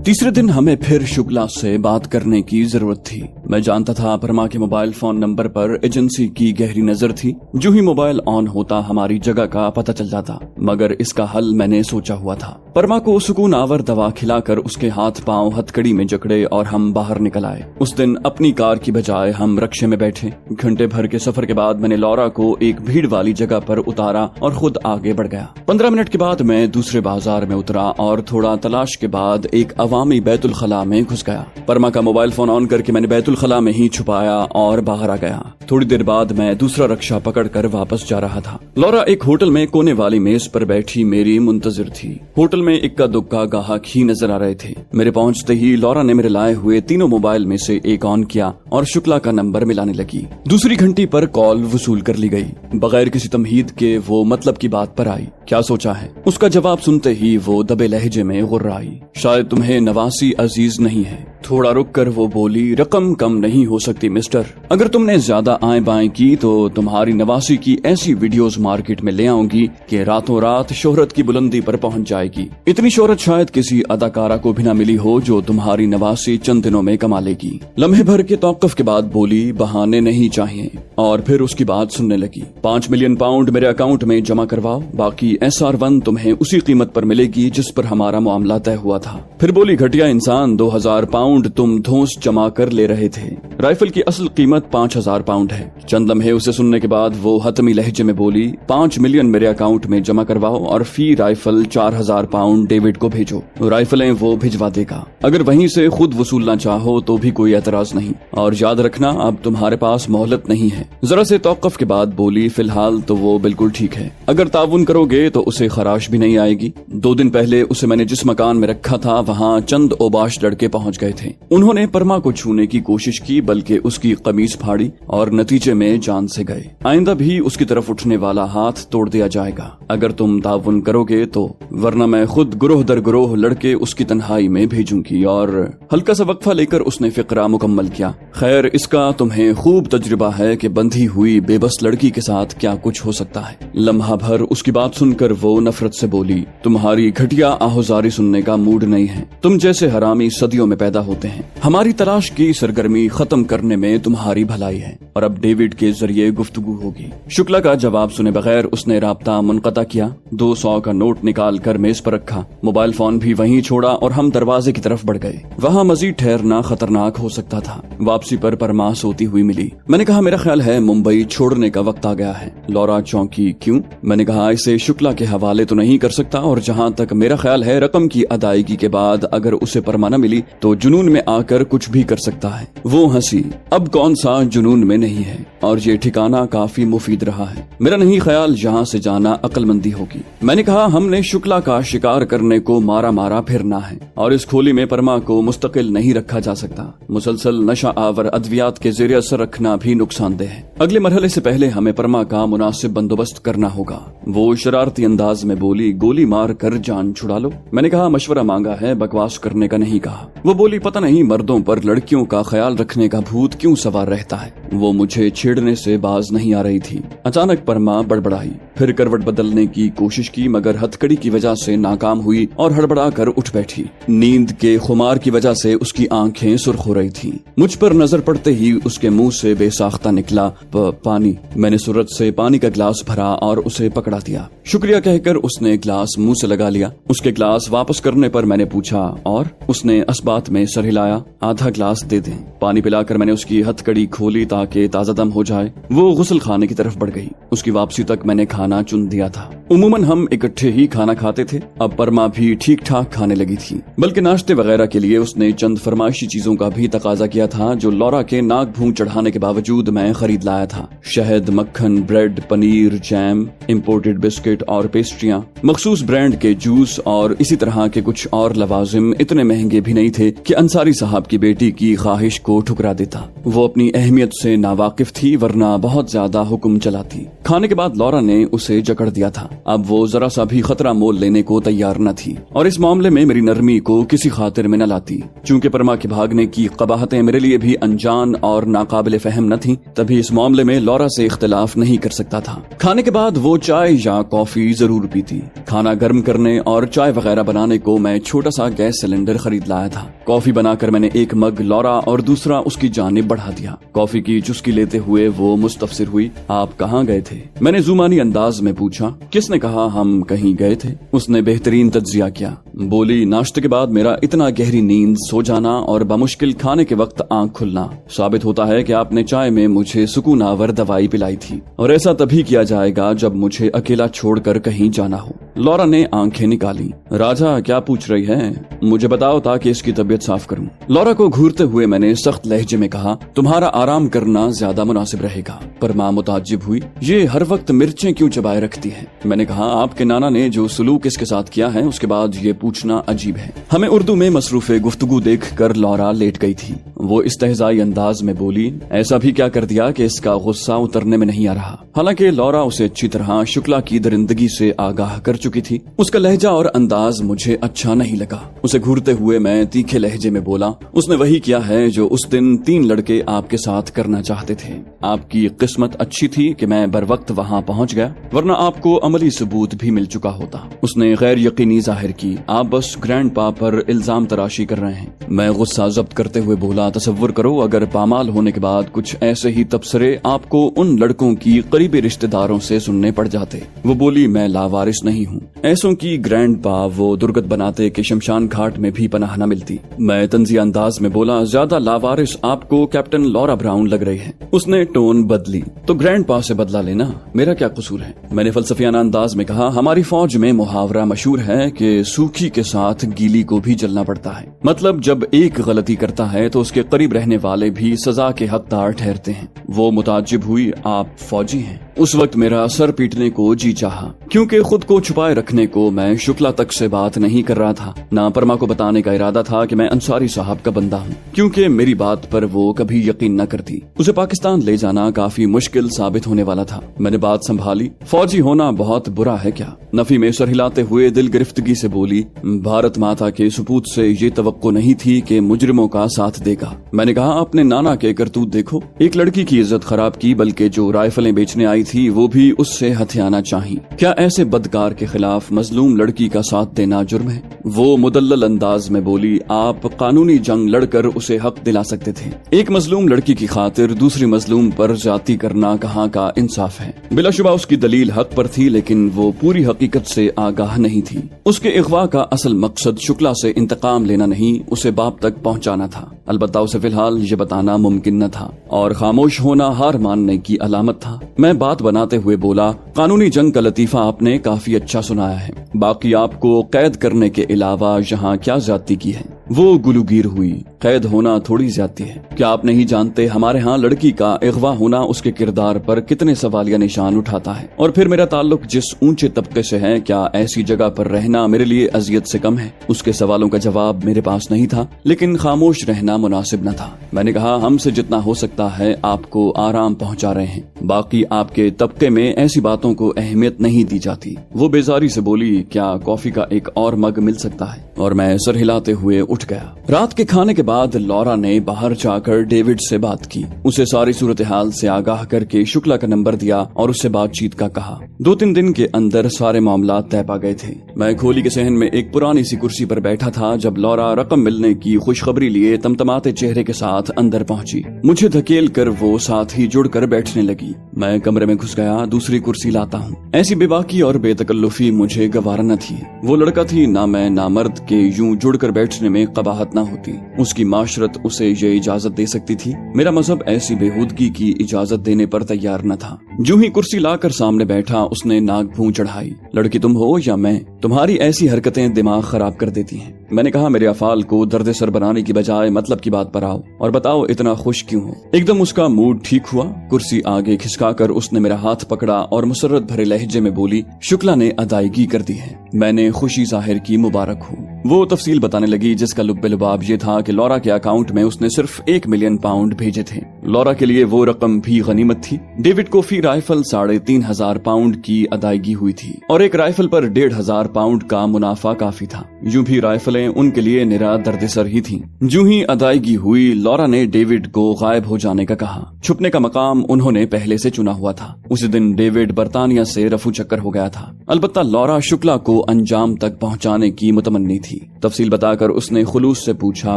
तीसरे दिन हमें फिर शुक्ला से बात करने की जरूरत थी। मैं जानता था परमा के मोबाइल फोन नंबर पर एजेंसी की गहरी नजर थी। जो ही मोबाइल ऑन होता हमारी जगह का पता चल जाता, मगर इसका हल मैंने सोचा हुआ था। परमा को सुकून आवर दवा खिलाकर उसके हाथ पांव हथकड़ी में जकड़े और हम बाहर निकल आए। उस दिन अपनी कार की बजाय हम रक्शे में बैठे। घंटे भर के सफर के बाद मैंने लौरा को एक भीड़ वाली जगह पर उतारा और खुद आगे बढ़ गया। 15 मिनट के बाद मैं दूसरे बाजार में उतरा और थोड़ा तलाश के बाद एक अवामी बैतुल खला में घुस गया। परमा का मोबाइल फोन ऑन करके मैंने बैतुल खला में ही छुपाया और बाहर आ गया। थोड़ी देर बाद मैं दूसरा रक्शा पकड़कर वापस जा रहा था। लौरा एक होटल में कोने वाली मेज पर बैठी मेरी मुंतजिर थी। होटल में इक्का दुक्का गाहक ही नजर आ रहे थे। मेरे पहुंचते ही लौरा ने मेरे लाए हुए तीनों मोबाइल में से एक ऑन किया और शुक्ला का नंबर मिलाने लगी। दूसरी घंटी पर कॉल वसूल कर ली गई। बगैर किसी तमहीद के वो मतलब की बात पर आई। क्या सोचा है? उसका जवाब सुनते ही वो दबे लहजे में गुर्राई। शायद तुम्हें नवासी अजीज नहीं है। थोड़ा रुक कर वो बोली, रकम कम नहीं हो सकती मिस्टर। अगर तुमने ज्यादा आए बाएं की तो तुम्हारी नवासी की ऐसी वीडियोस मार्केट में ले आऊंगी कि रातों रात शोहरत की बुलंदी पर पहुंच जाएगी। इतनी शोहरत शायद किसी अदाकारा को भी न मिली हो जो तुम्हारी नवासी चंद दिनों में कमा लेगी। लम्हे भर के तौक़ुफ़ के बाद बोली, बहाने नहीं चाहिए। और फिर उसकी बात सुनने लगी। 5 मिलियन पाउंड मेरे अकाउंट में जमा करवाओ, बाकी SR1 तुम्हें उसी कीमत पर मिलेगी जिस पर हमारा मामला तय हुआ था। फिर बोली, घटिया इंसान, 2000 पाउंड तुम धौंस जमा कर ले रहे थे। राइफल की असल कीमत 5000 पाउंड है। चंद लम्हे उसे सुनने के बाद वो हतमी लहजे में बोली, 5 मिलियन मेरे अकाउंट में जमा करवाओ और फी राइफल 4000 पाउंड डेविड को भेजो। राइफलें वो भिजवा देगा। अगर वहीं से खुद वसूलना चाहो तो भी कोई एतराज नहीं। और याद रखना, अब तुम्हारे पास मोहलत नहीं है। जरा से तौक़ुफ़ के बाद बोली, फिलहाल तो वो बिल्कुल ठीक है। अगर ताउन करोगे तो उसे खराश भी नहीं आएगी। 2 दिन पहले उसे मैंने जिस मकान में रखा था वहाँ चंद ओबाश लड़के पहुँच गए थे। उन्होंने परमा को छूने की कोशिश की, बल्कि उसकी कमीज फाड़ी और नतीजे में जान से गए। आइंदा भी उसकी तरफ उठने वाला हाथ तोड़ दिया जाएगा अगर तुम ताउन करोगे तो, वरना मैं खुद गुरोह दर गुरोह लड़के उसकी तन्हाई में भेजूंगी। और हल्का सा वक्फा लेकर उसने फिक्रा मुकम्मल किया। खैर, इसका तुम्हें खूब तजुर्बा है कि बंधी हुई बेबस लड़की के साथ क्या कुछ हो सकता है। लम्हा भर उसकी बात सुनकर वो नफरत से बोली, तुम्हारी घटिया आहोजारी सुनने का मूड नहीं है। तुम जैसे हरामी सदियों में पैदा होते हैं। हमारी तलाश की सरगर्मी खत्म करने में तुम्हारी भलाई है और अब डेविड के जरिए गुफ्तगू होगी। शुक्ला का जवाब सुने बगैर उसने राब्ता मुनक़ता किया। 200 का नोट निकाल कर मेज पर रखा। मोबाइल फोन भी वहीं छोड़ा और हम दरवाजे की तरफ बढ़ गए। वहाँ मजीद ठहरना खतरनाक हो सकता था। वापसी पर परमा सोती हुई मिली। मैंने कहा, मेरा ख्याल है मुंबई छोड़ने का वक्त आ गया है। लौरा चौंकी। क्यों? मैंने कहा, इसे शुक्ला के हवाले तो नहीं कर सकता और जहाँ तक मेरा ख्याल है रकम की अदायगी के बाद अगर उसे परमा न मिली तो जुनून में आकर कुछ भी कर सकता है। वो हंसी। अब कौन सा जुनून में नहीं है और ये ठिकाना काफी मुफीद रहा है। मेरा नहीं ख्याल यहाँ से जाना अक्लमंदी होगी। मैंने कहा, हमने शुक्ला का शिकार करने को मारा मारा फिरना है और इस खोली में परमा को मुस्तकिल नहीं रखा जा सकता। मुसलसल नशा आवर अद्वियात के ज़ेरे असर रखना भी नुकसानदेह है। अगले मरहले से पहले हमें परमा का मुनासिब बंदोबस्त करना होगा। वो शरारती अंदाज में बोली, गोली मार कर जान छुड़ा लो। मैंने कहा, मशवरा मांगा है, बकवास करने का नहीं कहा। वो बोली, पता नहीं मर्दों पर लड़कियों का ख्याल रखने का भूत क्यों सवार रहता है। वो मुझे छेड़ने से बाज नहीं आ रही थी। अचानक परमा बड़बड़ाई। फिर करवट बदलने की कोशिश की मगर हथकड़ी की वजह से नाकाम हुई और हड़बड़ा कर उठ बैठी। नींद के खुमार की वजह से उसकी आंखें सुर्ख हो रही थीं। मुझ पर नजर पड़ते ही उसके मुंह से बेसाख्ता निकला, पानी। मैंने सूरत से पानी का गिलास भरा और उसे पकड़ा दिया। शुक्रिया कहकर उसने गिलास मुंह से लगा लिया। उसके गिलास वापस करने पर मैंने पूछा, और? उसने असबात में सर हिलाया। आधा गिलास दे दें। पानी पिलाकर मैंने उसकी हथकड़ी खोली ताकि ताजा दम हो जाए। वो गुस्ल खाने की तरफ बढ़ गई। उसकी वापसी तक मैंने खाना चुन दिया था। उमूमन हम इकट्ठे ही खाना खाते थे। अब परमा भी ठीक ठाक खाने लगी थी, बल्कि नाश्ते वगैरह के लिए उसने चंद फरमाइशी चीजों का भी तकाजा किया था जो लौरा के नाक भूं चढ़ाने के बावजूद मैं खरीद लाया था। शहद, मक्खन, bread, paneer, jam, imported biscuit और पेस्ट्रियाँ, मखसूस ब्रांड के जूस और इसी तरह के कुछ और लवाजिम इतने महंगे भी नहीं थे कि अंसारी साहब की बेटी की ख्वाहिश को ठुकरा देता। वो अपनी अहमियत से से नावाकिफ थी, वरना बहुत ज्यादा हुक्म चलाती। खाने के बाद लॉरा ने उसे जकड़ दिया था। अब वो जरा सा भी खतरा मोल लेने को तैयार न थी और इस मामले में मेरी नरमी को किसी खातिर में न लाती। चूंकि परमा के भागने की कबाहतें मेरे लिए भी अनजान और नाकाबिले फहम न थी, तभी इस मामले में लॉरा से इख्तिलाफ नहीं कर सकता था। खाने के बाद वो चाय या कॉफी जरूर पीती। खाना गर्म करने और चाय वगैरह बनाने को मैं छोटा सा गैस सिलेंडर खरीद लाया था। कॉफी बनाकर मैंने एक मग लॉरा और दूसरा उसकी जानिब बढ़ा दिया। कॉफी की चुस्की लेते हुए वो मुस्तफसिर हुई। आप कहाँ गए थे? मैंने जुमानी अंदाज में पूछा। किसने कहा हम कहीं गए थे? उसने बेहतरीन तज्जिया किया। बोली, नाश्ते के बाद मेरा इतना गहरी नींद, सो जाना और बमुश्किल खाने के वक्त आंख खुलना साबित होता है कि आपने चाय में मुझे सुकूनावर दवाई पिलाई थी, और ऐसा तभी किया जाएगा जब मुझे अकेला छोड़कर कहीं जाना हो। लॉरा ने आंखें निकाली। राजा क्या पूछ रही है? मुझे बताओ ताकि इसकी तबीयत साफ करूं। लॉरा को घूरते हुए मैंने सख्त लहजे में कहा, तुम्हारा आराम करना ज्यादा मुनासिब रहेगा। पर माँ मुताज्जिब हुई। ये हर वक्त मिर्चें क्यों चबाए रखती है? मैंने कहा, आपके नाना ने जो सलूक इसके साथ किया है उसके बाद ये पूछना अजीब है। हमें उर्दू में मसरूफे गुफ्तगू देख कर लॉरा लेट गई थी। वो इस्तेहज़ाई अंदाज में बोली, ऐसा भी क्या कर दिया कि इसका गुस्सा उतरने में नहीं आ रहा। हालांकि लॉरा उसे अच्छी तरह शुक्ला की दरिंदगी से आगाह कर चुकी थी। उसका लहजा और अंदाज मुझे अच्छा नहीं लगा। उसे घूरते हुए मैं तीखे लहजे में बोला, उसने वही किया है जो उस दिन 3 लड़के आपके साथ करना चाहते थे। आपकी किस्मत अच्छी थी कि मैं बर वक्त वहाँ पहुँच गया, वरना आपको अमली सबूत भी मिल चुका होता। उसने गैर यकीनी जाहिर की। आप बस ग्रैंड पा पर इल्जाम तराशी कर रहे हैं। मैं गुस्सा जब्त करते हुए बोला, तसव्वुर करो अगर पामाल होने के बाद कुछ ऐसे ही तबसरे आपको उन लड़कों की करीबी रिश्तेदारों से सुनने पड़ जाते। वो बोली, मैं लावारिस नहीं हूँ। ऐसों की ग्रैंड पा वो दुर्गत बनाते कि शमशान घाट में भी पनाह न मिलती। मैं तंजिया अंदाज में बोला, ज्यादा लावारिस आपको कैप्टन लॉरा ब्राउन लग रही है। उसने टोन बदली। तो ग्रैंड पा से बदला लेना, मेरा क्या कसूर है? मैंने फलसफियाना अंदाज में कहा, हमारी फौज में मुहावरा मशहूर है कि सूखी के साथ गीली को भी जलना पड़ता है। मतलब जब एक गलती करता है तो उसके करीब रहने वाले भी सजा के हकदार ठहरते हैं। वो मुताज्जिब हुई, आप फौजी हैं? उस वक्त मेरा सर पीटने को जी चाहा, क्योंकि खुद को छुपाए रखने को मैं शुक्ला तक से बात नहीं कर रहा था। ना परमा को बताने का इरादा था कि मैं अंसारी साहब का बंदा हूँ, क्योंकि मेरी बात पर वो कभी यकीन न करती। उसे पाकिस्तान ले जाना काफी मुश्किल साबित होने वाला था। मैंने बात संभाली। फौजी होना बहुत बुरा है क्या? नफी में सर हिलाते हुए दिल गिरफ्तगी से बोली, भारत माता के सपूत से ये तवक्को नहीं थी कि मुजरिमों का साथ देगा। मैंने कहा, अपने नाना के करतूत देखो। एक लड़की की इज्जत खराब की, बल्कि जो राइफलें बेचने आई थी वो भी उससे हथियाना चाही। क्या ऐसे बदकार के खिलाफ मजलूम लड़की का साथ देना जुर्म है? वो मुदल्लल अंदाज में बोली, आप कानूनी जंग लड़कर उसे हक दिला सकते थे। एक मजलूम लड़की की खातिर दूसरी मजलूम पर ज्यादती करना कहाँ का इंसाफ है? बिलाशुबा उसकी दलील हक पर थी, लेकिन वो पूरी हकीकत से आगाह नहीं थी। उसके इगवा का असल मकसद शुक्ला से इंतकाम लेना नहीं, उसे बाप तक पहुँचाना था। अलबत्ता उसे फिलहाल ये बताना मुमकिन न था और खामोश होना हार मानने की अलामत था। मैं बात बनाते हुए बोला, कानूनी जंग का लतीफा आपने काफी अच्छा सुनाया है। बाकी आपको कैद करने के अलावा यहाँ क्या ज्यादती की है? वो गुलूगीर हुई। कैद होना थोड़ी ज्यादती है। क्या आप नहीं जानते हमारे यहाँ लड़की का अगवा होना उसके किरदार पर कितने सवालिया निशान उठाता है? और फिर मेरा ताल्लुक जिस ऊंचे तबके से है, क्या ऐसी जगह पर रहना मेरे लिए अजियत से कम है? उसके सवालों का जवाब मेरे पास नहीं था, लेकिन खामोश रहना मुनासिब न था। मैंने कहा, हमसे जितना हो सकता है आपको आराम पहुँचा रहे हैं। बाकी आपके तबके में ऐसी बातों को अहमियत नहीं दी जाती। वो बेजारी से बोली, क्या कॉफी का एक और मग मिल सकता है? और मैं सर हिलाते हुए उठ गया। रात के खाने के बाद लॉरा ने बाहर जाकर डेविड से बात की। उसे सारी सूरत हाल से आगाह करके शुक्ला का नंबर दिया और उससे बातचीत का कहा। 2-3 दिन के अंदर सारे मामला तय पा गए थे। मैं खोली के सहन में एक पुरानी सी कुर्सी पर बैठा था जब लॉरा रकम मिलने की खुशखबरी लिए तमतमाते चेहरे के साथ अंदर पहुंची। मुझे धकेल कर वो साथ ही जुड़कर बैठने लगी। मैं कमरे में घुस गया। दूसरी कुर्सी लाता हूँ। ऐसी बेबाकी और बेतकल्लुफी मुझे गवारा न थी। वो लड़का थी ना मैं ना मर्द के यूं जुड़कर बैठने में कबाहत न होती। उसकी माशरत उसे ये इजाजत दे सकती थी। मेरा मजहब ऐसी बेहूदगी की इजाजत देने पर तैयार न था। जो ही कुर्सी लाकर सामने बैठा उसने नाक भूं चढ़ाई। लड़की तुम हो या मैं? तुम्हारी ऐसी हरकतें दिमाग खराब कर देती हैं। मैंने कहा, मेरे अफाल को दर्द सर बनाने की बजाय मतलब की बात पर आओ और बताओ इतना खुश क्यों हो? एकदम उसका मूड ठीक हुआ। कुर्सी आगे खिसकाकर उसने मेरा हाथ पकड़ा और मुसर्रत भरे लहजे में बोली, शुक्ला ने अदायगी कर दी है। मैंने खुशी जाहिर की, मुबारक हो। वो तफसील बताने लगी जिसका लुब्बे लुबाब ये था कि लॉरा के अकाउंट में उसने सिर्फ 1 मिलियन पाउंड भेजे थे। लौरा के लिए वो रकम भी गनीमत थी। डेविड को फी राइफल 3,500 पाउंड की अदायगी हुई थी और एक राइफल पर 1,500 पाउंड का मुनाफा काफी था। यूं भी राइफलें उनके लिए निरा दर्दसर ही थी। जो ही अदायगी हुई, लौरा ने डेविड को गायब हो जाने का कहा। छुपने का मकाम उन्होंने पहले से चुना हुआ था। उसी दिन डेविड बर्तानिया से रफू चक्कर हो गया था। अलबत्ता लौरा शुक्ला को अंजाम तक पहुंचाने की मुतमन्नी थी। तफसील बताकर उसने खुलूस से पूछा,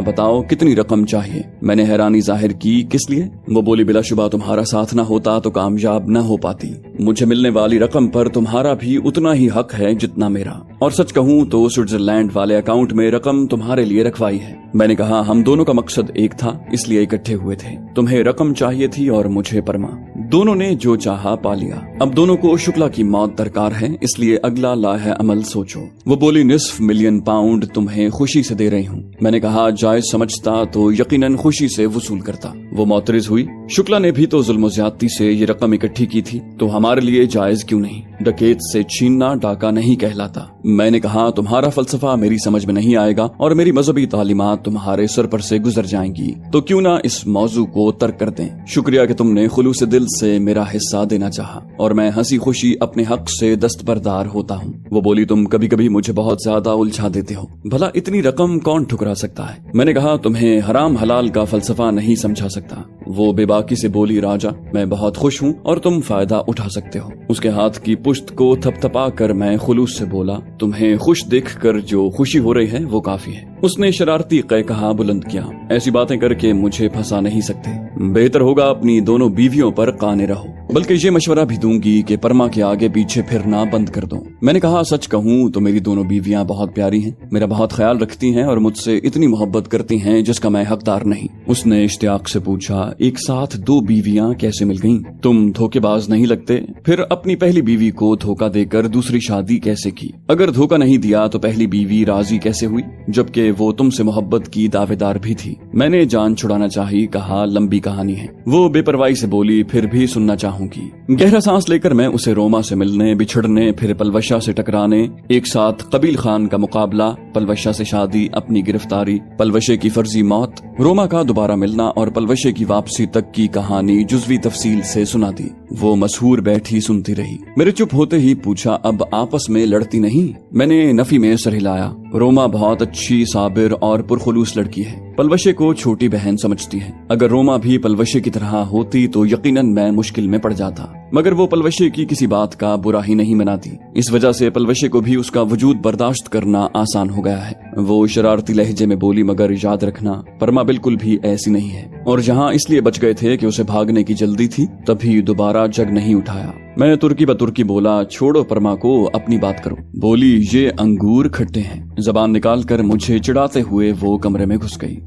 बताओ कितनी रकम चाहिए? मैंने हैरानी जाहिर की, किस लिए? वो बोली, बिलाशुबा तुम्हारा साथ न होता तो कामयाब न हो पाती। मुझे मिलने वाली रकम पर तुम्हारा भी उतना ही हक है जितना मेरा, और सच कहूँ तो स्विट्जरलैंड वाले अकाउंट में रकम तुम्हारे लिए रखवाई है। मैंने कहा, हम दोनों का मकसद एक था, इसलिए इकट्ठे हुए थे। तुम्हें रकम चाहिए थी और मुझे परमा। दोनों ने जो चाहा पा लिया। अब दोनों को शुक्ला की मौत दरकार है, इसलिए अगला लाहे अमल सोचो। वो बोली, $500,000 पाउंड तुम्हें खुशी से दे रही हूँ। मैंने कहा, जायज समझता तो यकीनन खुशी से वसूल करता। वो मोतरिज हुई, शुक्ला ने भी तो जुल्म ज्यादती से ये रकम इकट्ठी की थी, तो हमारे लिए जायज क्यों नहीं? डकैत से छीनना डाका नहीं कहलाता। मैंने कहा, तुम्हारा फलसफा मेरी समझ में नहीं आएगा और मेरी मजहबी तालीमात तुम्हारे सर पर से गुजर जाएंगी, तो क्यों ना इस मौजू को तर्क कर दें। शुक्रिया कि तुमने खुलूस दिल से मेरा हिस्सा देना चाहा और मैं हंसी खुशी अपने हक से दस्तबरदार होता हूँ। वो बोली, तुम कभी कभी मुझे बहुत ज्यादा उलझा देते हो। भला इतनी रकम कौन ठुकरा सकता है? मैंने कहा, तुम्हें हराम हलाल का फलसफा नहीं समझा सकता। वो बेबाकी से बोली, राजा मैं बहुत खुश हूँ और तुम फायदा उठा सकते हो। उसके हाथ की पुश्त को थपथपा कर मैं खुलूस से बोला, तुम्हें खुश देखकर जो खुशी हो रही है वो काफी है। उसने शरारती कहा बुलंद किया, ऐसी बातें करके मुझे फंसा नहीं सकते। बेहतर होगा अपनी दोनों बीवियों पर काने रहो, बल्कि ये मशवरा भी दूंगी कि परमा के आगे पीछे फिरना बंद कर दो। मैंने कहा, सच कहूँ तो मेरी दोनों बीवियां बहुत प्यारी हैं, मेरा बहुत ख्याल रखती हैं और मुझसे इतनी मोहब्बत करती हैं जिसका मैं हकदार नहीं। उसने इश्तियाक से पूछा, एक साथ 2 बीवियां कैसे मिल गईं? तुम धोखेबाज नहीं लगते? फिर अपनी पहली बीवी को धोखा देकर दूसरी शादी कैसे की? अगर धोखा नहीं दिया तो पहली बीवी राजी कैसे हुई, जबकि वो तुमसे मोहब्बत की दावेदार भी थी? मैंने जान छुड़ाना चाही, कहा लंबी कहानी है। वो बेपरवाही से बोली, फिर भी सुनना चाहूंगी। गहरा सांस लेकर मैं उसे रोमा से मिलने, बिछड़ने, फिर पलवशा से टकराने, एक साथ कबील खान का मुकाबला, पलवशा से शादी, अपनी गिरफ्तारी, पलवशे की फर्जी मौत, रोमा का दोबारा मिलना और पलवशे की वापसी तक की कहानी जुज़वी तफसील से सुना दी। वो मशहूर बैठी सुनती रही। मेरे चुप होते ही पूछा, अब आपस में लड़ती नहीं? मैंने नफी में सर हिलाया। रोमा बहुत अच्छी, साबिर और पुरखुलूस लड़की है। पलवशे को छोटी बहन समझती है। अगर रोमा भी पलवशे की तरह होती तो यकीनन मैं मुश्किल में पड़ जाता, मगर वो पलवशे की किसी बात का बुरा ही नहीं मनाती। इस वजह से पलवशे को भी उसका वजूद बर्दाश्त करना आसान हो गया है। वो शरारती लहजे में बोली, मगर याद रखना परमा बिल्कुल भी ऐसी नहीं है, और जहाँ इसलिए बच गए थे कि उसे भागने की जल्दी थी, तभी दोबारा जग नहीं उठाया। मैं तुर्की बतुर्की बोला, छोड़ो परमा को, अपनी बात करो। बोली, ये अंगूर खट्टे हैं। जबान निकालकर मुझे चिढ़ाते हुए वो कमरे में घुस गई।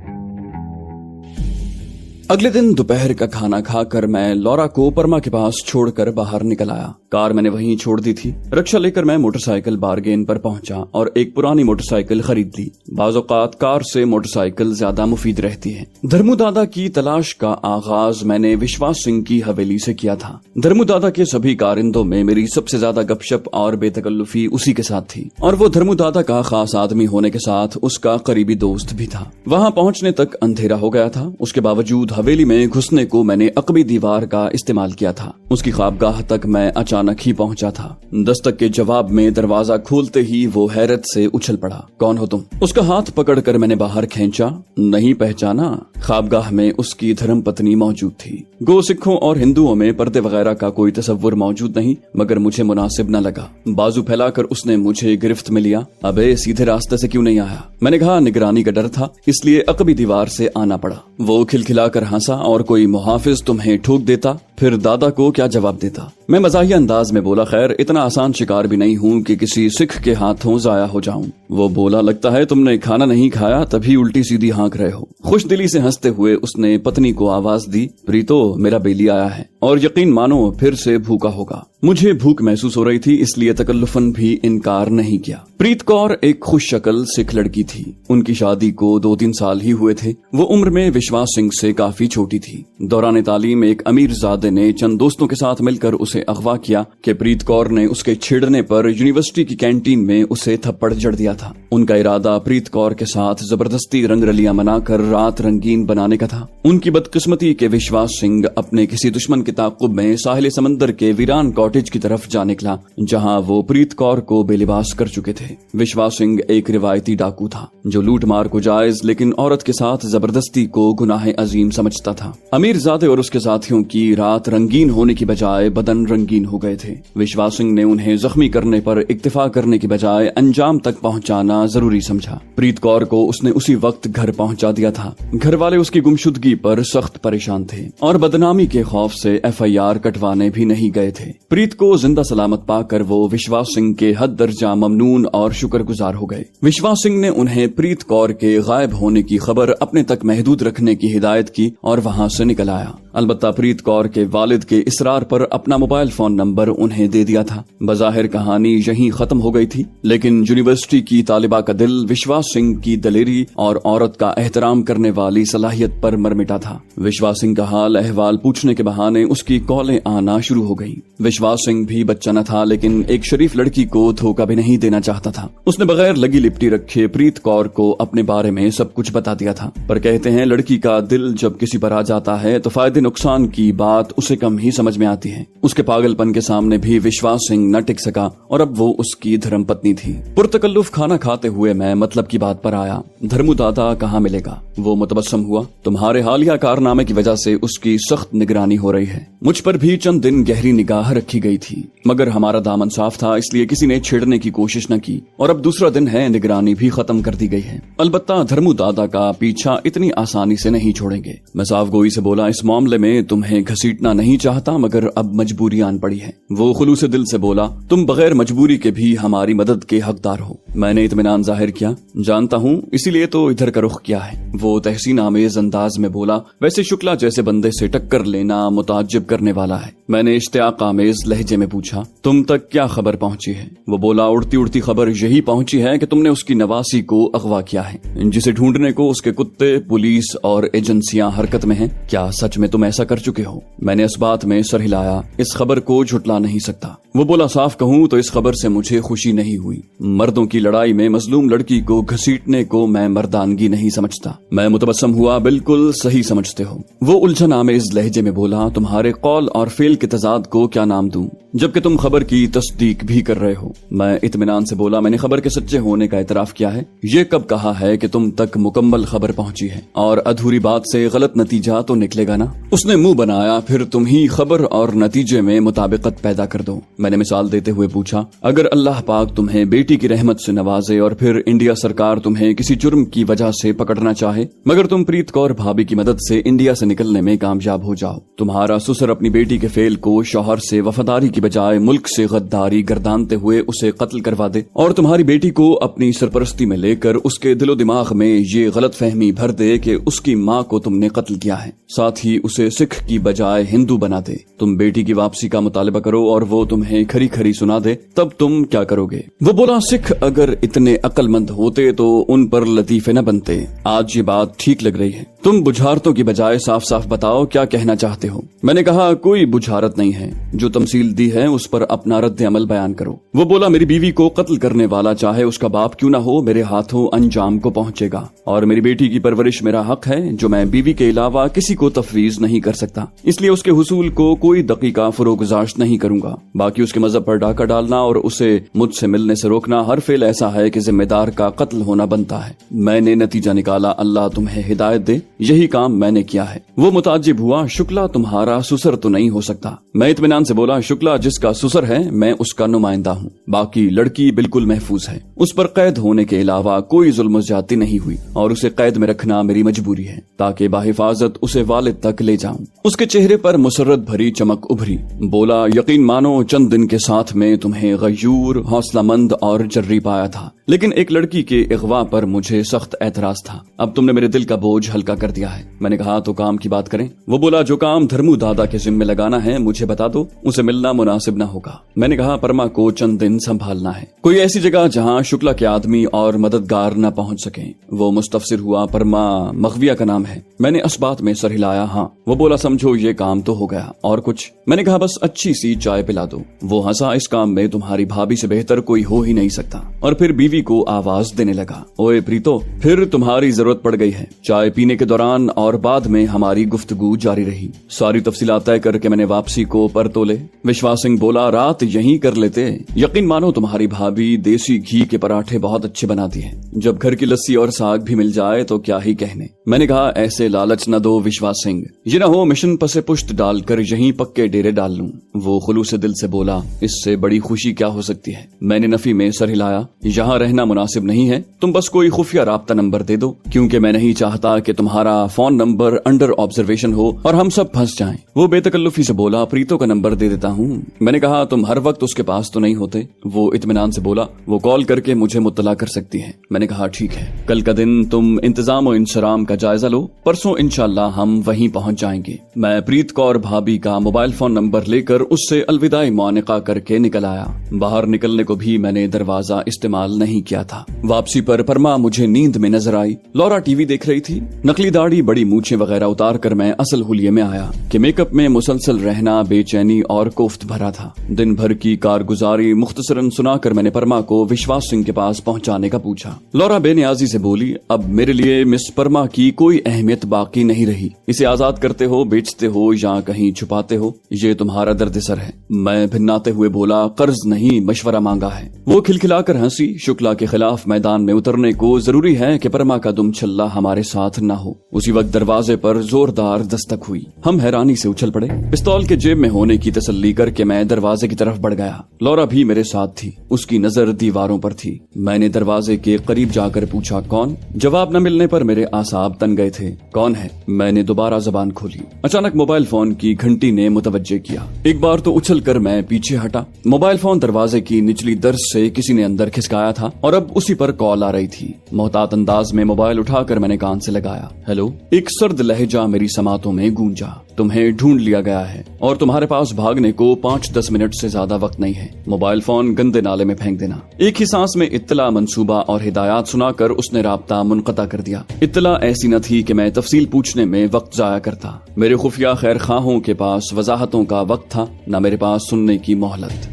अगले दिन दोपहर का खाना खाकर मैं लौरा को परमा के पास छोड़कर बाहर निकल आया। कार मैंने वहीं छोड़ दी थी। रिक्शा लेकर मैं मोटरसाइकिल बारगेन पर पहुंचा और एक पुरानी मोटरसाइकिल खरीद ली। बाज़ औक़ात कार से मोटरसाइकिल ज्यादा मुफीद रहती है। धर्मू दादा की तलाश का आगाज मैंने विश्वास सिंह की हवेली से किया था। धर्मू दादा के सभी कारिंदों में मेरी सबसे ज्यादा गपशप और बेतकल्लुफी उसी के साथ थी, और वो धर्मू दादा का खास आदमी होने के साथ उसका करीबी दोस्त भी था। वहाँ पहुँचने तक अंधेरा हो गया था। उसके बावजूद हवेली में घुसने को मैंने अकबी दीवार का इस्तेमाल किया था। उसकी ख्वाबगाह तक मैं अचानक ही पहुंचा था। दस्तक के जवाब में दरवाजा खोलते ही वो हैरत से उछल पड़ा। कौन हो तुम? उसका हाथ पकड़कर मैंने बाहर खींचा। नहीं पहचाना? ख्वाबगाह में उसकी धर्म पत्नी मौजूद थी। गो सिखों और हिंदुओं में पर्दे वगैरह का कोई तस्वुर मौजूद नहीं, मगर मुझे मुनासिब न लगा। बाजू फैलाकर उसने मुझे गिरफ्त में लिया। अबे सीधे रास्ते से क्यों नहीं आया? मैंने कहा, निगरानी का डर था, इसलिए अकबी दीवार से आना पड़ा। वो खिलखिलाकर हंसा, और कोई मुहाफिज तुम्हें ठोक देता, फिर दादा को क्या जवाब देता? मैं मज़ाहिया अंदाज में बोला, खैर इतना आसान शिकार भी नहीं हूँ कि किसी सिख के हाथों जाया हो जाऊं। वो बोला, लगता है तुमने खाना नहीं खाया तभी उल्टी सीधी हाँक रहे हो। खुश दिली से हंसते हुए उसने पत्नी को आवाज दी, प्रीतो मेरा बेली आया है, और यकीन मानो फिर से भूखा होगा। मुझे भूख महसूस हो रही थी, इसलिए तकल्लुफन भी इनकार नहीं किया। प्रीत कौर एक खुश शक्ल सिख लड़की थी। उनकी शादी को 2-3 साल ही हुए थे। वो उम्र में विश्वास सिंह से काफी छोटी थी। दौरान तालीम एक अमीर ज़ादे शहजादे ने चंद दोस्तों के साथ मिलकर उसे अगवा किया कि प्रीत कौर ने उसके छेड़ने पर यूनिवर्सिटी की कैंटीन में उसे थप्पड़ जड़ दिया था। उनका इरादा प्रीत कौर के साथ जबरदस्ती रंगरलियां मनाकर रात रंगीन बनाने का था। उनकी बदकिस्मती के विश्वास सिंह अपने किसी दुश्मन के ताक़ुब में साहिल समंदर के वीरान कॉटेज की तरफ जा निकला, जहां वो प्रीत कौर को बेलिबास कर चुके थे। विश्वास सिंह एक रिवायती डाकू था जो लूट मार को जायज लेकिन औरत के साथ जबरदस्ती को गुनाह अजीम समझता था। अमीरजादे और उसके साथियों की रात रंगीन होने की बजाय बदन रंगीन हो गए थे। विश्वास सिंह ने उन्हें जख्मी करने पर इक्तिफा करने की बजाय अंजाम तक पहुंचाना जरूरी समझा। प्रीत कौर को उसने उसी वक्त घर पहुंचा दिया था। घर वाले उसकी गुमशुदगी पर सख्त परेशान थे और बदनामी के खौफ से FIR कटवाने भी नहीं गए थे। प्रीत को जिंदा सलामत पाकर वो विश्वास सिंह के हद दर्जा ममनून और शुक्रगुजार हो गए। विश्वास सिंह ने उन्हें प्रीत कौर के गायब होने की खबर अपने तक महदूद रखने की हिदायत की और वहां से निकल आया। अलबत्ता प्रीत कौर के वालिद के इसरार पर अपना मोबाइल फोन नंबर उन्हें दे दिया था। बज़ाहिर कहानी यहीं खत्म हो गई थी, लेकिन यूनिवर्सिटी की तालिबा का दिल विश्वास सिंह की दलेरी और औरत का एहतराम करने वाली सलाहियत पर मरमिटा था। विश्वास सिंह का हाल अहवाल पूछने के बहाने उसकी कॉलें आना शुरू हो गई। विश्वास सिंह भी बच्चा न था, लेकिन एक शरीफ लड़की को धोखा भी नहीं देना चाहता था। उसने बगैर लगी लिपटी रखे प्रीत कौर को अपने बारे में सब कुछ बता दिया था। पर कहते हैं लड़की का दिल जब किसी पर आ जाता है तो फायदे नुकसान की बात उसे कम ही समझ में आती है। उसके पागलपन के सामने भी विश्वास सिंह न टिक सका और अब वो उसकी धर्मपत्नी थी। पुरतकल्लुफ खाना खाते हुए मैं मतलब की बात पर आया। धर्मू दादा कहाँ मिलेगा? वो मुतबस्सम हुआ। तुम्हारे हालिया कारनामे की वजह से उसकी सख्त निगरानी हो रही है। मुझ पर भी चंद दिन गहरी निगाह रखी गई थी, मगर हमारा दामन साफ था, इसलिए किसी ने छेड़ने की कोशिश न की और अब दूसरा दिन है, निगरानी भी खत्म कर दी गई है। अलबत्ता धर्मू दादा का पीछा इतनी आसानी से नहीं छोड़ेंगे। मैं साफ गोई से बोला, इस मामले में तुम्हें घसीटना नहीं चाहता, मगर अब मजबूरी आन पड़ी है। वो खुलूसे दिल से बोला, तुम बगैर मजबूरी के भी हमारी मदद के हकदार हो। मैंने इत्मीनान जाहिर किया, जानता हूँ, इसीलिए तो इधर का रुख किया है। वो तहसीन आमेज अंदाज में बोला, वैसे शुक्ला जैसे बंदे से टक्कर लेना मुताज्जिब करने वाला है। मैंने इश्तियाक आमेज लहजे में पूछा, तुम तक क्या खबर पहुंची है? वो बोला, उड़ती उड़ती खबर यही पहुंची है कि तुमने उसकी नवासी को अगवा किया है, जिसे ढूंढने को उसके कुत्ते, पुलिस और एजेंसियां हरकत में हैं। क्या सच में तुम ऐसा कर चुके हो? मैंने इस बात में सर हिलाया, इस खबर को झुटला नहीं सकता। वो बोला, साफ कहूँ तो इस खबर से मुझे खुशी नहीं हुई। मर्दों की लड़ाई में मजलूम लड़की को घसीटने को मैं मर्दानगी नहीं समझता। मैं मुतबस्सम हुआ, बिल्कुल सही समझते हो। वो उलझन आमेज लहजे में बोला, तुम्हारे कौल और फेल के तजाद को क्या नाम दूं, जबकि तुम खबर की तस्दीक भी कर रहे हो। मैं इत्मीनान से बोला, मैंने खबर के सच्चे होने का इतराफ किया है। ये कब कहा है कि तुम तक मुकम्मल खबर पहुंची है, और अधूरी बात से गलत नतीजा तो निकलेगा ना। उसने मुंह बनाया, फिर तुम ही खबर और नतीजे में मुताबिकत पैदा कर दो। मैंने मिसाल देते हुए पूछा, अगर अल्लाह पाक तुम्हें बेटी की रहमत से नवाजे और फिर इंडिया सरकार तुम्हें किसी जुर्म की वजह से पकड़ना चाहे, मगर तुम प्रीत कौर भाभी की मदद से इंडिया से निकलने में कामयाब हो जाओ, तुम्हारा ससुर अपनी बेटी के फेल को शौहर से वफादारी की बजाय मुल्क से गद्दारी गर्दानते हुए उसे कत्ल करवा दे, और तुम्हारी बेटी को अपनी सरपरस्ती में लेकर उसके दिलो दिमाग में ये गलत फहमी भर दे कि उसकी माँ को तुमने कत्ल किया है, साथ ही उसे सिख की बजाय हिंदू बना दे। तुम बेटी की वापसी का मुतालबा करो और वो तुम्हें खरी खरी सुना दे, तब तुम क्या करोगे? वो बोला, सिख अगर इतने अक्लमंद होते तो उन पर लतीफे न बनते। आज ये बात ठीक लग रही है। तुम बुझारतों की बजाय साफ साफ बताओ क्या कहना चाहते हो। मैंने कहा, कोई बुझारत नहीं है, जो तमसील दी है उस पर अपना रद्द अमल बयान करो। वो बोला, मेरी बीवी को कत्ल करने वाला चाहे उसका बाप क्यों ना हो, मेरे हाथों अंजाम को पहुंचेगा, और मेरी बेटी की परवरिश मेरा हक है जो मैं बीवी के अलावा किसी को तफवीज नहीं कर सकता, इसलिए उसके हुसूल को कोई दकीका फरोगुजाश्त नहीं करूंगा। बाकी उसके मजहब पर डाका डालना और उसे मुझसे मिलने से रोकना हर फेल ऐसा है कि जिम्मेदार का कत्ल होना बनता है। मैंने नतीजा निकाला, अल्लाह तुम्हें हिदायत दे, यही काम मैंने किया है। वो मुताज्जिब हुआ, शुक्ला तुम्हारा सुसर तो नहीं हो सकता। मैं इत्मीनान से बोला, शुक्ला जिसका सुसर है मैं उसका नुमाइंदा हूँ, बाकी लड़की बिल्कुल महफूज है। उस पर कैद होने के अलावा कोई जुल्म ज्यादती नहीं हुई और उसे कैद में रखना मेरी मजबूरी है ताकि बाहिफाजत उसे वालिद तक ले जाऊं। उसके चेहरे पर मुसर्रत भरी चमक उभरी। बोला, यकीन मानो चंद चंद दिन के साथ में तुम्हें गयूर, हौसला मंद और जर्री पाया था, लेकिन एक लड़की के इगवा पर मुझे सख्त एतराज था। अब तुमने मेरे दिल का बोझ हल्का कर दिया है। मैंने कहा तो काम की बात करें। वो बोला जो काम धर्मू दादा के जिम्मे लगाना है मुझे बता दो, उसे मिलना मुनासिब न होगा। मैंने कहा परमा को चंद दिन संभालना है, कोई ऐसी जगह जहाँ शुक्ला के आदमी और मददगार न पहुँच सके। वो मुस्तफसिर हुआ, परमा मगविया का नाम है। मैंने इस बात में सर हिलाया। हाँ। वो बोला समझो ये काम तो हो गया, और कुछ? मैंने कहा बस अच्छी सी चाय पिला दो। वो हंसा, इस काम में तुम्हारी भाभी से बेहतर कोई हो ही नहीं सकता। और फिर बीवी को आवाज देने लगा, ओए प्रीतो, फिर तुम्हारी जरूरत पड़ गई है। चाय पीने के दौरान और बाद में हमारी गुफ्तगू जारी रही। सारी तफसीलात तय करके मैंने वापसी को पर तोले। विश्वास सिंह बोला रात यहीं कर लेते। यकीन मानो तुम्हारी भाभी देसी घी के पराठे बहुत अच्छे बनाती है। जब घर की लस्सी और साग भी मिल जाए तो क्या ही कहने। मैंने कहा ऐसे लालच न दो विश्वास सिंह, ये न हो मिशन पसे पुष्ट डालकर यहीं पक्के डेरे डाल लूं। वो खुलूस दिल से बोला, इससे बड़ी खुशी क्या हो सकती है। मैंने नफी में सर हिलाया, यहाँ रहना मुनासिब नहीं है, तुम बस कोई खुफिया राब्ता नंबर दे दो, क्योंकि मैं नहीं चाहता कि तुम्हारा फोन नंबर अंडर ऑब्जर्वेशन हो और हम सब फंस जाएं। वो बेतकल्लुफी से बोला, प्रीतो का नंबर दे देता हूँ। मैंने कहा तुम हर वक्त उसके पास तो नहीं होते। वो इत्मीनान से बोला, वो कॉल करके मुझे मुत्तला कर सकती है। मैंने कहा ठीक है, कल का दिन तुम इंतजाम और इंसराम का जायजा लो, परसों इंशाल्लाह हम वहीं पहुंच जाएंगे। मैं प्रीत कौर भाभी का मोबाइल फोन नंबर लेकर उससे अलविदाई मुआनिका करके निकल आया। बाहर निकलने को भी मैंने दरवाजा इस्तेमाल नहीं किया था। वापसी पर परमा मुझे नींद में नजर आई। लौरा टीवी देख रही थी। नकली दाढ़ी, बड़ी मूछें वगैरह उतार कर मैं असल हुलिये में आया कि मेकअप में मुसलसल रहना बेचैनी और कोफ्त भरा था। दिन भर की कारगुजारी मुख्तसरन सुनाकर मैंने परमा को विश्वास सिंह के पास पहुंचाने का पूछा। लौरा बेनियाजी से बोली, अब मेरे लिए मिस परमा की कोई अहमियत बाकी नहीं रही। इसे आजाद करते हो, बेचते हो या कहीं छुपाते हो, ये तुम्हारा दर्द-ए-सर है। मैं भिन्नाते हुए बोला, कर्ज नहीं मशवरा मांगा है। वो खिलखिलाकर हंसी। शुक्ला के खिलाफ मैदान में उतरने को जरूरी है कि परमा का दुम छल्ला हमारे साथ न हो। उसी वक्त दरवाजे पर जोरदार दस्तक हुई। हम हैरानी से उछल पड़े। पिस्तौल के जेब में होने की तसल्ली करके मैं दरवाजे की तरफ बढ़ गया। लौरा भी मेरे साथ थी। उसकी नजर दीवारों पर थी। मैंने दरवाजे के करीब जाकर पूछा, कौन? जवाब न मिलने पर मेरे आसाब तन गए थे। कौन है? मैंने दोबारा जबान खोली। अचानक मोबाइल फोन की घंटी ने मुतवज्जे किया। एक बार तो उछल कर मैं पीछे हटा। मोबाइल फोन दरवाजे की निचली दर्ज से किसी ने अंदर खिसकाया था और अब उसी पर कॉल आ रही थी। मोहतात अंदाज में मोबाइल उठाकर मैंने कान से लगाया। हेलो। एक सर्द लहजा मेरी समातों में गूंजा, तुम्हें ढूंढ लिया गया है और तुम्हारे पास भागने को 5-10 मिनट से ज्यादा वक्त नहीं है। मोबाइल फोन गंदे नाले में फेंक देना। एक ही सांस में इत्तला, मंसूबा और हिदायत सुनाकर उसने राब्ता मुनक़ता कर दिया। इत्तला ऐसी न थी कि मैं तफसील पूछने में वक्त जाया करता। मेरे खुफिया खैर खाहों के पास वजाहतों का वक्त था, न मेरे पास सुनने की मोहलत।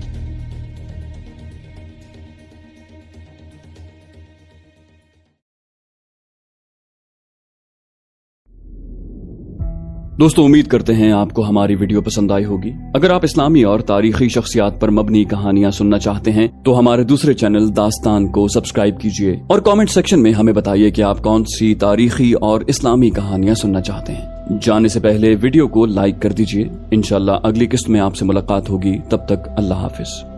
दोस्तों, उम्मीद करते हैं आपको हमारी वीडियो पसंद आई होगी। अगर आप इस्लामी और तारीखी शख्सियात पर मबनी कहानियां सुनना चाहते हैं तो हमारे दूसरे चैनल दास्तान को सब्सक्राइब कीजिए और कमेंट सेक्शन में हमें बताइए कि आप कौन सी तारीखी और इस्लामी कहानियां सुनना चाहते हैं। जाने से पहले वीडियो को लाइक कर दीजिए। इंशाल्लाह अगली किस्त में आपसे मुलाकात होगी। तब तक अल्लाह हाफिज।